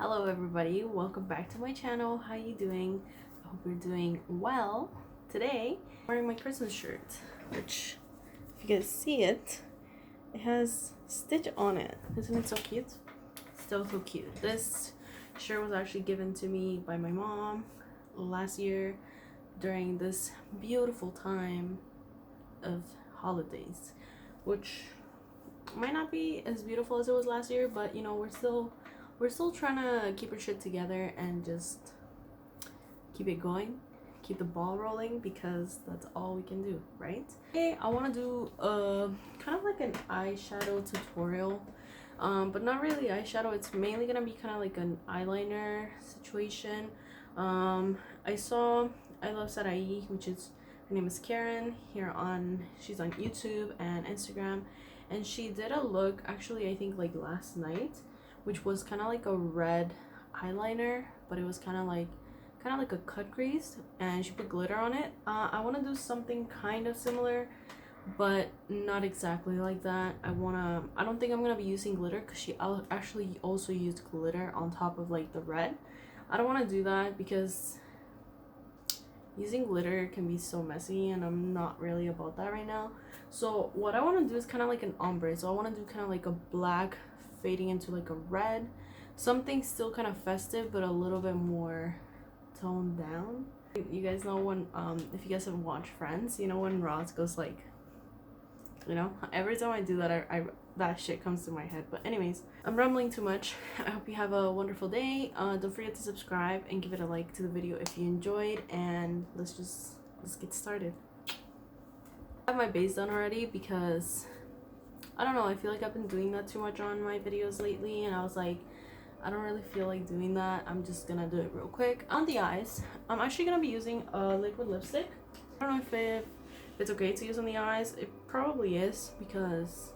Hello everybody, welcome back to my channel. How you doing? I hope you're doing well. Today I'm wearing my Christmas shirt, which if you guys see it, it has Stitch on it. Isn't it so cute? Still so cute. This shirt was actually given to me by my mom last year during this beautiful time of holidays, which might not be as beautiful as it was last year, but you know, we're still trying to keep our shit together and just keep it going, keep the ball rolling, because that's all we can do, right? Today I want to do kind of like an eyeshadow tutorial, but not really eyeshadow. It's mainly gonna be kind of like an eyeliner situation. I saw I Love Sarai, which is, her name is Karen, she's on YouTube and Instagram, and she did a look actually I think like last night, which was kind of like a red eyeliner, but it was kind of like a cut crease, and she put glitter on it. I want to do something kind of similar, but not exactly like that. I don't think I'm gonna be using glitter, because she actually also used glitter on top of like the red. I don't want to do that because using glitter can be so messy, and I'm not really about that right now. So what I want to do is kind of like an ombre. So I want to do kind of like a black fading into like a red, something still kind of festive but a little bit more toned down. You guys know when if you guys have watched Friends, you know when Ross goes like, you know, every time I do that, I that shit comes to my head. But anyways, I'm rambling too much. I hope you have a wonderful day. Don't forget to subscribe and give it a like to the video if you enjoyed, and let's get started. I have my base done already because I don't know, I feel like I've been doing that too much on my videos lately, and I was like, I don't really feel like doing that. I'm just gonna do it real quick. On the eyes, I'm actually gonna be using a liquid lipstick. I don't know if it's okay to use on the eyes. It probably is, because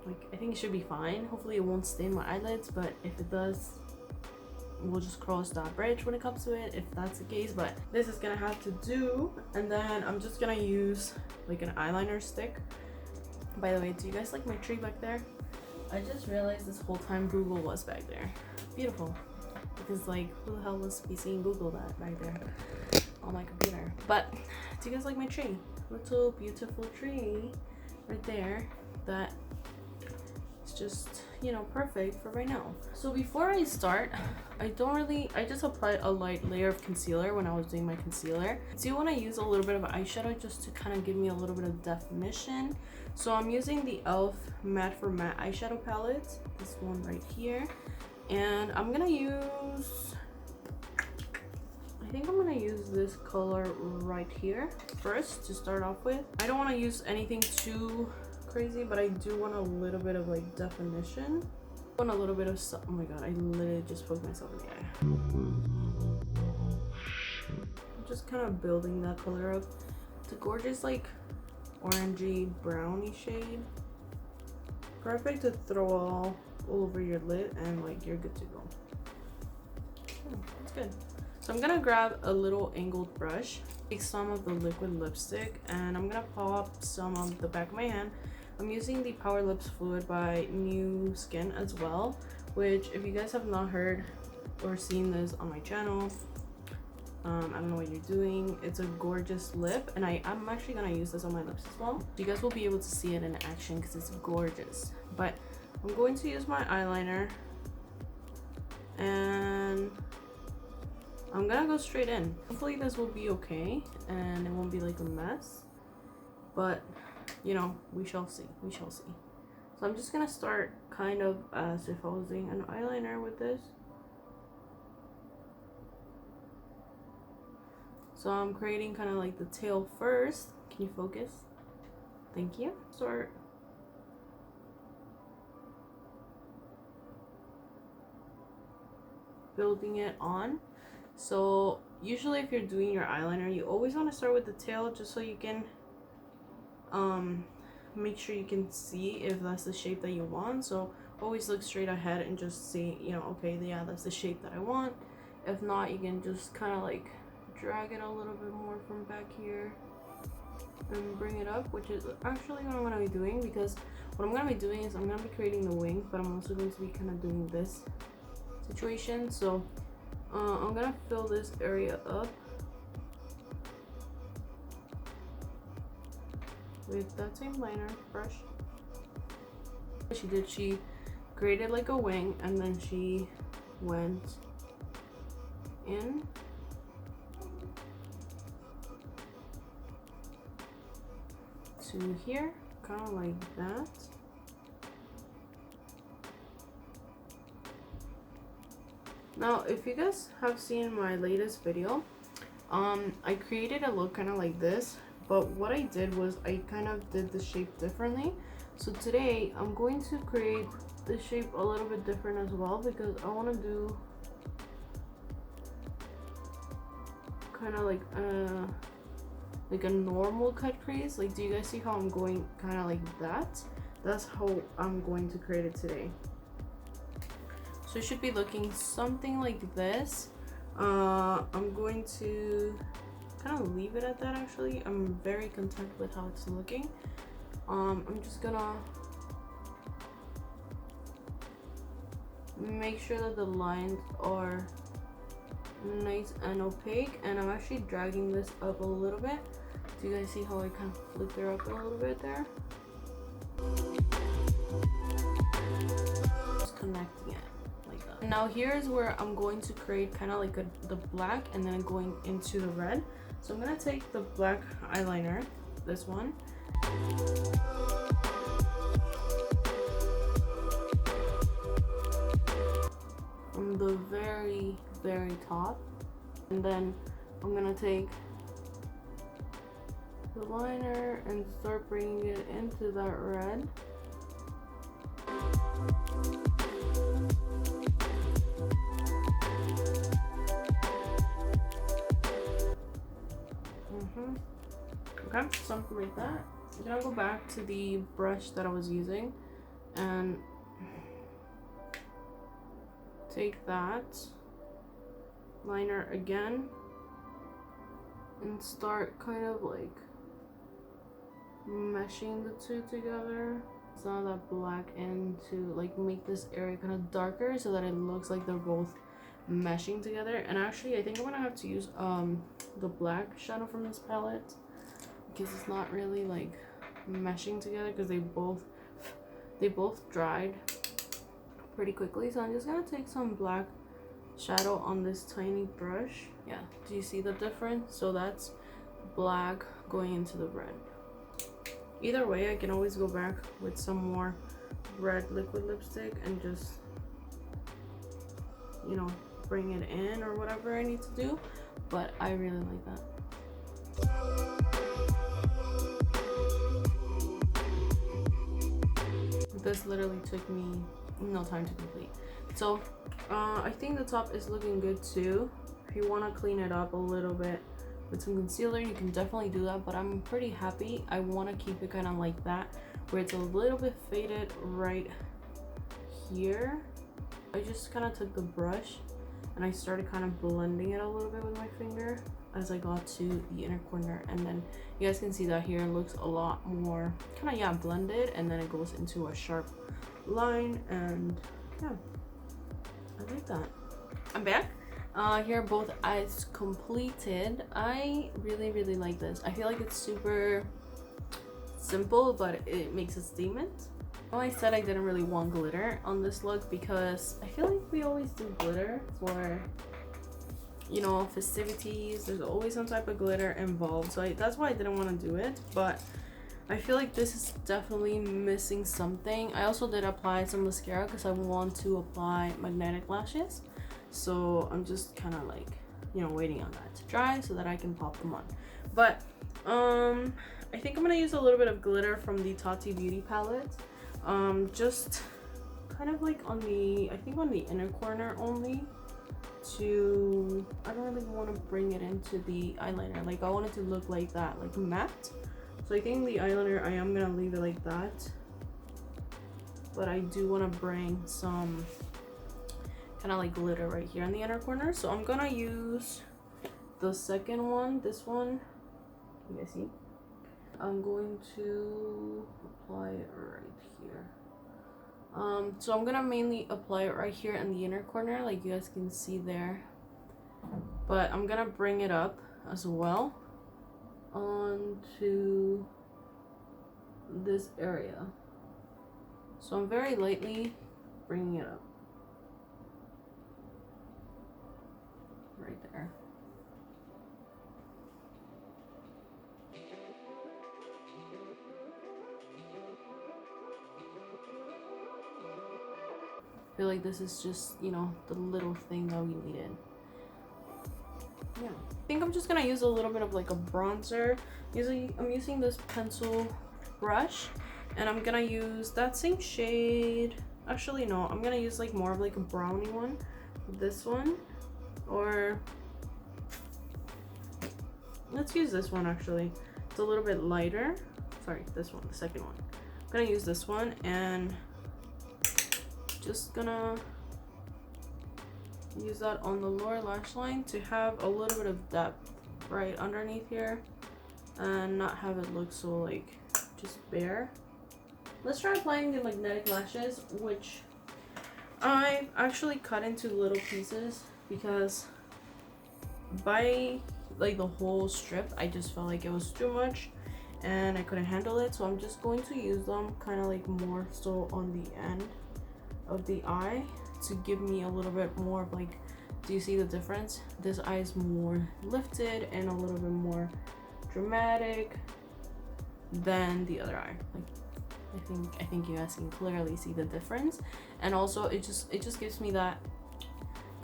like, I think it should be fine. Hopefully it won't stain my eyelids, but if it does, we'll just cross that bridge when it comes to it, if that's the case. But this is gonna have to do, and then I'm just gonna use like an eyeliner stick. By the way, do you guys like my tree back there? I just realized this whole time Google was back there. Beautiful. Because like, who the hell was be seeing Google that back there on my computer? But do you guys like my tree? Little beautiful tree right there that is just, you know, perfect for right now. So before I start, I just applied a light layer of concealer when I was doing my concealer. So you want to use a little bit of eyeshadow just to kind of give me a little bit of definition. So I'm using the e.l.f. Matte for Matte eyeshadow palette, this one right here, and I'm gonna use, I think I'm gonna use this color right here first to start off with. I don't want to use anything too crazy, but I do want a little bit of like definition. I want a little bit of oh my god, I literally just poked myself in the eye. I'm just kind of building that color up. It's a gorgeous like orangey browny shade, perfect to throw all over your lid, and like you're good to go. That's good. So I'm gonna grab a little angled brush, take some of the liquid lipstick, and I'm gonna pop some on the back of my hand. I'm using the Power Lips Fluid by New Skin as well, which if you guys have not heard or seen this on my channel, I don't know what you're doing. It's a gorgeous lip, and I'm actually gonna use this on my lips as well. You guys will be able to see it in action because it's gorgeous. But I'm going to use my eyeliner, and I'm gonna go straight in. Hopefully this will be okay and it won't be like a mess, but you know, we shall see. So I'm just gonna start kind of as if I was doing an eyeliner with this. So I'm creating kind of like the tail first. Can you focus? Thank you. Start building it on. So usually if you're doing your eyeliner, you always want to start with the tail, just so you can make sure you can see if that's the shape that you want. So always look straight ahead and just see, you know, okay, yeah, that's the shape that I want. If not, you can just kind of like drag it a little bit more from back here and bring it up, which is actually what I'm going to be doing, because what I'm gonna be doing is I'm gonna be creating the wing, but I'm also going to be kind of doing this situation. So I'm gonna fill this area up with that same liner brush. She created like a wing, and then she went in to here, kind of like that. Now, if you guys have seen my latest video, I created a look kind of like this, but what I did was I kind of did the shape differently. So today I'm going to create the shape a little bit different as well, because I want to do kind of like a normal cut crease. Like, do you guys see how I'm going kind of like that? That's how I'm going to create it today. So it should be looking something like this. I'm going to kind of leave it at that. Actually, I'm very content with how it's looking. I'm just gonna make sure that the lines are nice and opaque, and I'm actually dragging this up a little bit. Do you guys see how I kind of flipped her up a little bit there? Just connecting it like that. Now here's where I'm going to create kind of like the black, and then going into the red. So I'm gonna take the black eyeliner, this one, from the very top, and then I'm gonna take the liner and start bringing it into that red. Okay, something like that. I'm gonna go back to the brush that I was using and take that liner again and start kind of like meshing the two together. Some of that black in to like make this area kind of darker so that it looks like they're both meshing together. And actually I think I'm gonna have to use the black shadow from this palette, because it's not really like meshing together, because they both dried pretty quickly. So I'm just gonna take some black shadow on this tiny brush. Yeah, do you see the difference? So that's black going into the red. Either way, I can always go back with some more red liquid lipstick and just, you know, bring it in or whatever I need to do, but I really like that. This literally took me no time to complete. So I think the top is looking good too. If you want to clean it up a little bit with some concealer, you can definitely do that, but I'm pretty happy. I want to keep it kind of like that, where it's a little bit faded right here. I just kind of took the brush and I started kind of blending it a little bit with my finger as I got to the inner corner, and then you guys can see that here it looks a lot more kind of, yeah, blended, and then it goes into a sharp line, and yeah, I like that. I'm back. Here are both eyes completed. I really like this. I feel like it's super simple, but it makes a statement. I said I didn't really want glitter on this look because I feel like we always do glitter for, you know, festivities. There's always some type of glitter involved, so that's why I didn't want to do it. But I feel like this is definitely missing something. I also did apply some mascara because I want to apply magnetic lashes, so I'm just kind of like, you know, waiting on that to dry so that I can pop them on. But I think I'm gonna use a little bit of glitter from the Tati Beauty palette, just kind of like on the, I think on the inner corner only. To, I don't really want to bring it into the eyeliner. Like, I want it to look like that, like matte. So I think the eyeliner, I am gonna leave it like that, but I do want to bring some kind of like glitter right here in the inner corner. So I'm gonna use the second one, this one, you guys see, I'm going to apply it right here. So I'm gonna mainly apply it right here in the inner corner, like you guys can see there, but I'm gonna bring it up as well onto this area. So I'm very lightly bringing it up right there. I feel like this is just, you know, the little thing that we needed. Yeah, I think I'm just gonna use a little bit of like a bronzer. Usually I'm using this pencil brush, and I'm gonna use that same shade. Actually no, I'm gonna use like more of like a brownie one, this one, or let's use this one. Actually, it's a little bit lighter. Sorry, this one, the second one. I'm gonna use this one, and just gonna use that on the lower lash line to have a little bit of depth right underneath here and not have it look so like just bare. Let's try applying the magnetic lashes, which I actually cut into little pieces because by like the whole strip I just felt like it was too much and I couldn't handle it, so I'm just going to use them kind of like more so on the end of the eye to give me a little bit more of like, do you see the difference? This eye is more lifted and a little bit more dramatic than the other eye. Like I think you guys can clearly see the difference, and also it just gives me that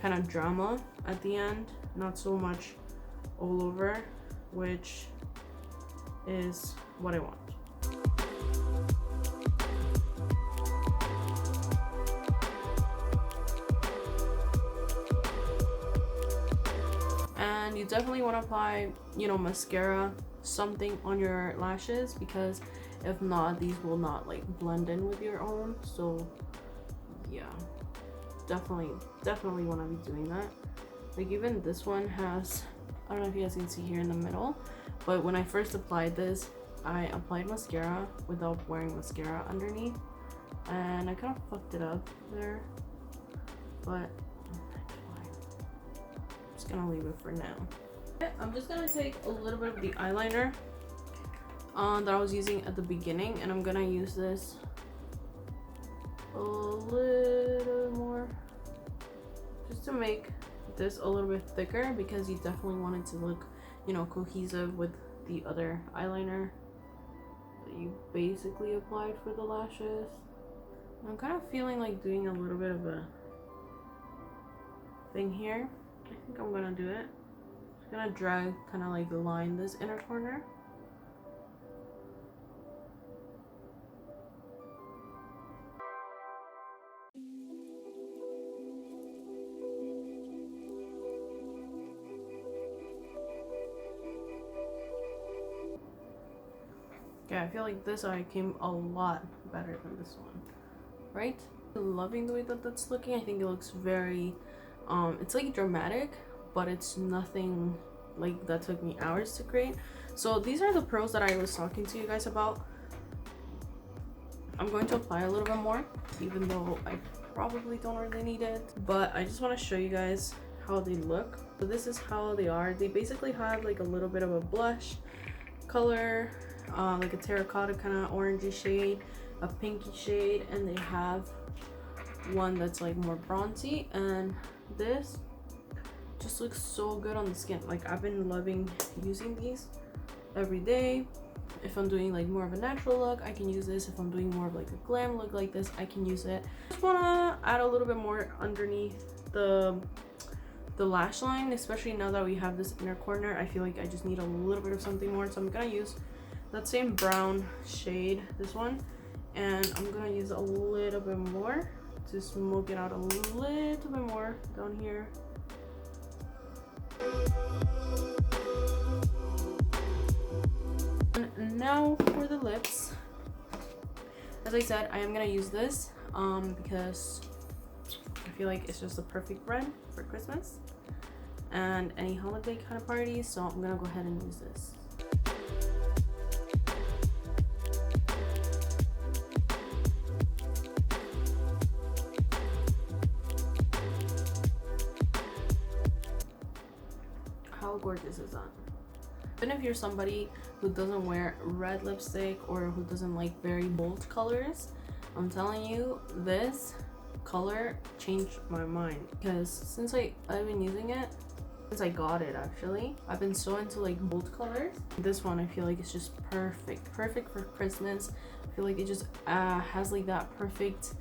kind of drama at the end, not so much all over, which is what I want. And you definitely want to apply, you know, mascara, something on your lashes, because if not, these will not like blend in with your own. So yeah, definitely want to be doing that. Like even this one has, I don't know if you guys can see here in the middle, but when I first applied this, I applied mascara without wearing mascara underneath, and I kind of fucked it up there, but gonna leave it for now. I'm just gonna take a little bit of the eyeliner that I was using at the beginning, and I'm gonna use this a little more just to make this a little bit thicker, because you definitely want it to look, you know, cohesive with the other eyeliner that you basically applied for the lashes. I'm kind of feeling like doing a little bit of a thing here. I think I'm gonna do it. Just gonna drag, kind of like line this inner corner. Yeah, I feel like this eye came a lot better than this one, right? Loving the way that that's looking. I think it looks very it's like dramatic, but it's nothing like that took me hours to create. So these are the pearls that I was talking to you guys about. I'm going to apply a little bit more, even though I probably don't really need it, but I just want to show you guys how they look. So this is how they are. They basically have like a little bit of a blush color, like a terracotta kind of orangey shade, a pinky shade, and they have one that's like more bronzy, and this just looks so good on the skin. Like I've been loving using these every day. If I'm doing like more of a natural look, I can use this. If I'm doing more of like a glam look like this, I can use it. Just wanna add a little bit more underneath the lash line, especially now that we have this inner corner. I feel like I just need a little bit of something more, so I'm gonna use that same brown shade, this one, and I'm gonna use a little bit more to smoke it out a little bit more down here. And now for the lips. As I said, I am gonna use this because I feel like it's just the perfect red for Christmas and any holiday kind of party, so I'm gonna go ahead and use this. How gorgeous is that? Even if you're somebody who doesn't wear red lipstick or who doesn't like very bold colors, I'm telling you, this color changed my mind, because since I've been using it since I got it. Actually, I've been so into like bold colors. This one I feel like it's just perfect for Christmas. I feel like it just has like that perfect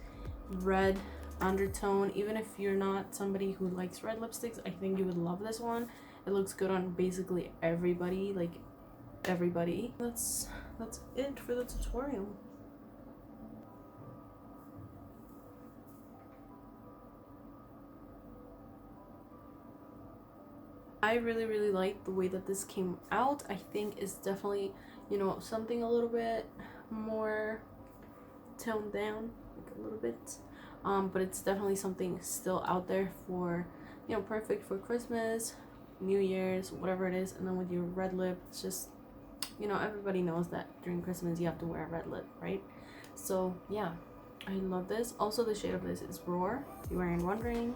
red undertone. Even if you're not somebody who likes red lipsticks, I think you would love this one. It looks good on basically everybody, like everybody. That's it for the tutorial. I really like the way that this came out. I think it's definitely, you know, something a little bit more toned down, like a little bit, but it's definitely something still out there for, you know, perfect for Christmas, New Year's, whatever it is. And then with your red lip, it's just, you know, everybody knows that during Christmas you have to wear a red lip, right? So yeah, I love this. Also, the shade of this is Roar, if you weren't wondering.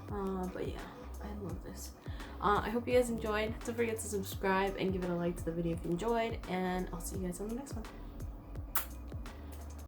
But yeah, I love this. I hope you guys enjoyed. Don't forget to subscribe and give it a like to the video if you enjoyed, and I'll see you guys on the next one.